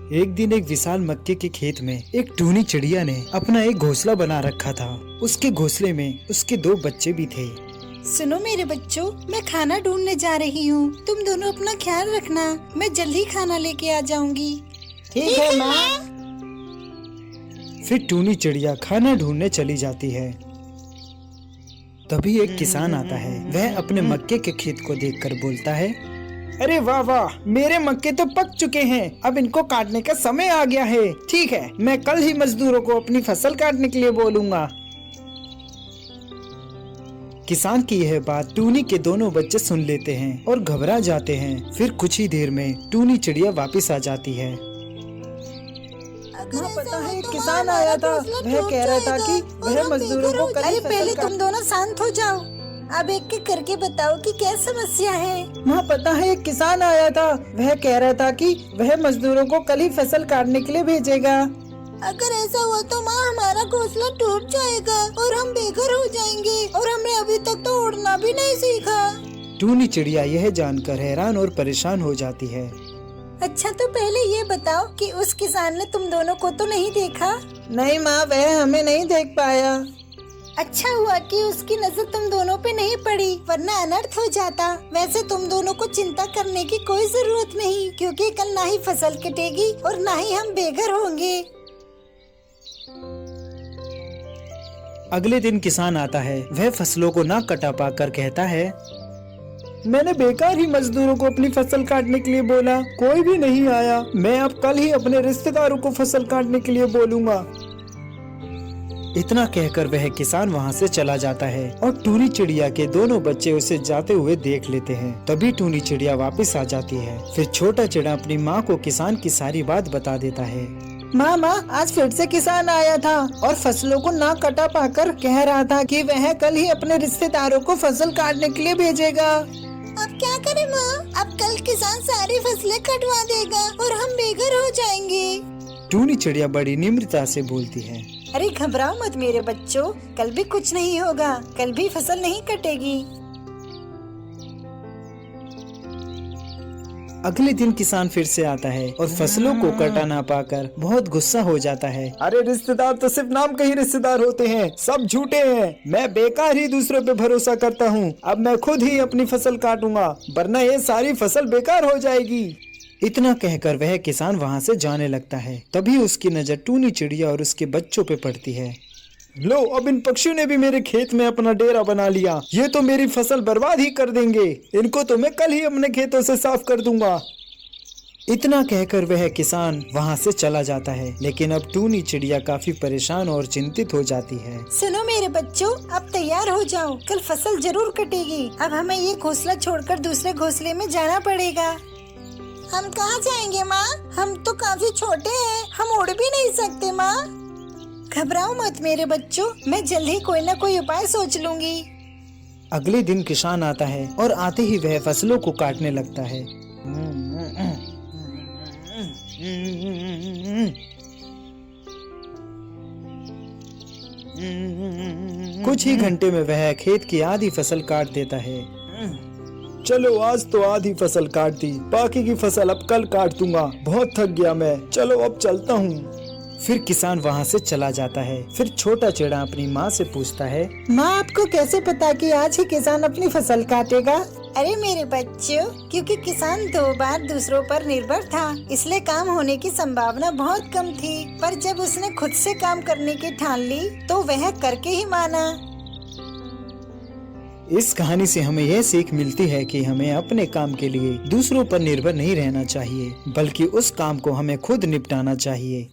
एक दिन एक विशाल मक्के के खेत में एक टूनी चिड़िया ने अपना एक घोंसला बना रखा था। उसके घोंसले में उसके 2 बच्चे भी थे। सुनो मेरे बच्चों, मैं खाना ढूंढने जा रही हूँ। तुम दोनों अपना ख्याल रखना। मैं जल्दी खाना लेके आ जाऊंगी। ठीक है माँ। फिर टूनी चिड़िया खाना ढूंढने चली जाती है। तभी एक किसान आता है। वह अपने मक्के के खेत को देखकर बोलता है, अरे वाह वाह, मेरे मक्के तो पक चुके हैं। अब इनको काटने का समय आ गया है। ठीक है, मैं कल ही मजदूरों को अपनी फसल काटने के लिए बोलूँगा। किसान की यह बात टूनी के दोनों बच्चे सुन लेते हैं और घबरा जाते हैं। फिर कुछ ही देर में टूनी चिड़िया वापस आ जाती है। माँ पता है, एक किसान आया था। वह कह रहा था कि वह मजदूरों को कल ही अरे पहले फसल तुम दोनों शांत हो जाओ। अब एक एक करके बताओ कि क्या समस्या है। माँ पता है, एक किसान आया था। वह कह रहा था कि वह मजदूरों को कल ही फसल काटने के लिए भेजेगा। अगर ऐसा हुआ तो माँ हमारा घोंसला टूट जाएगा और हम बेघर हो जाएंगे और हमने अभी तक तो उड़ना भी नहीं सीखा। टूनी चिड़िया यह जानकर हैरान और परेशान हो जाती है। अच्छा तो पहले ये बताओ कि उस किसान ने तुम दोनों को तो नहीं देखा? नहीं माँ, वह हमें नहीं देख पाया। अच्छा हुआ कि उसकी नजर तुम दोनों पे नहीं पड़ी, वरना अनर्थ हो जाता। वैसे तुम दोनों को चिंता करने की कोई जरूरत नहीं, क्योंकि कल ना ही फसल कटेगी और ना ही हम बेघर होंगे। अगले दिन किसान आता है। वह फसलों को ना कटा पाकर कहता है, मैंने बेकार ही मजदूरों को अपनी फसल काटने के लिए बोला, कोई भी नहीं आया। मैं अब कल ही अपने रिश्तेदारों को फसल काटने के लिए बोलूँगा। इतना कहकर वह किसान वहाँ से चला जाता है और टूनी चिड़िया के दोनों बच्चे उसे जाते हुए देख लेते हैं। तभी टूनी चिड़िया वापस आ जाती है। फिर छोटा चिड़ा अपनी माँ को किसान की सारी बात बता देता है। माँ आज फिर से किसान आया था और फसलों को ना कटा पाकर कह रहा था कि वह कल ही अपने रिश्तेदारों को फसल काटने के लिए भेजेगा। अब क्या करें माँ? अब कल किसान सारी फसलें कटवा देगा और हम बेघर हो जाएंगे। टूनी चिड़िया बड़ी निम्रता से बोलती है, अरे घबराओ मत मेरे बच्चों, कल भी कुछ नहीं होगा। कल भी फसल नहीं कटेगी। अगले दिन किसान फिर से आता है और फसलों को कटा ना पाकर बहुत गुस्सा हो जाता है। अरे रिश्तेदार तो सिर्फ नाम के ही रिश्तेदार होते हैं, सब झूठे हैं। मैं बेकार ही दूसरों पे भरोसा करता हूँ। अब मैं खुद ही अपनी फसल काटूंगा, वरना ये सारी फसल बेकार हो जाएगी। इतना कहकर वह किसान वहाँ से जाने लगता है। तभी उसकी नजर टूनी चिड़िया और उसके बच्चों पे पड़ती है। लो, अब इन पक्षियों ने भी मेरे खेत में अपना डेरा बना लिया। ये तो मेरी फसल बर्बाद ही कर देंगे। इनको तो मैं कल ही अपने खेतों से साफ कर दूंगा। इतना कहकर वह किसान वहाँ से चला जाता है। लेकिन अब टूनी चिड़िया काफी परेशान और चिंतित हो जाती है। सुनो मेरे बच्चों, अब तैयार हो जाओ, कल फसल जरूर कटेगी। अब हमें ये घोंसला छोड़कर दूसरे घोंसले में जाना पड़ेगा। हम कहाँ जाएंगे माँ? हम तो काफी छोटे हैं, हम उड़ भी नहीं सकते माँ। घबराओ मत मेरे बच्चों, मैं जल्द ही कोई न कोई उपाय सोच लूंगी। अगले दिन किसान आता है और आते ही वह फसलों को काटने लगता है। कुछ ही घंटे में वह खेत की आधी फसल काट देता है। चलो, आज तो आधी फसल काट दी, बाकी की फसल अब कल काट दूंगा। बहुत थक गया मैं, चलो अब चलता हूँ। फिर किसान वहाँ से चला जाता है। फिर छोटा चिड़ा अपनी माँ से पूछता है, माँ आपको कैसे पता कि आज ही किसान अपनी फसल काटेगा? अरे मेरे बच्चों, क्योंकि किसान 2 बार दूसरों पर निर्भर था, इसलिए काम होने की संभावना बहुत कम थी। पर जब उसने खुद से काम करने की ठान ली तो वह करके ही माना। इस कहानी से हमें यह सीख मिलती है कि हमें अपने काम के लिए दूसरों पर निर्भर नहीं रहना चाहिए, बल्कि उस काम को हमें खुद निपटाना चाहिए।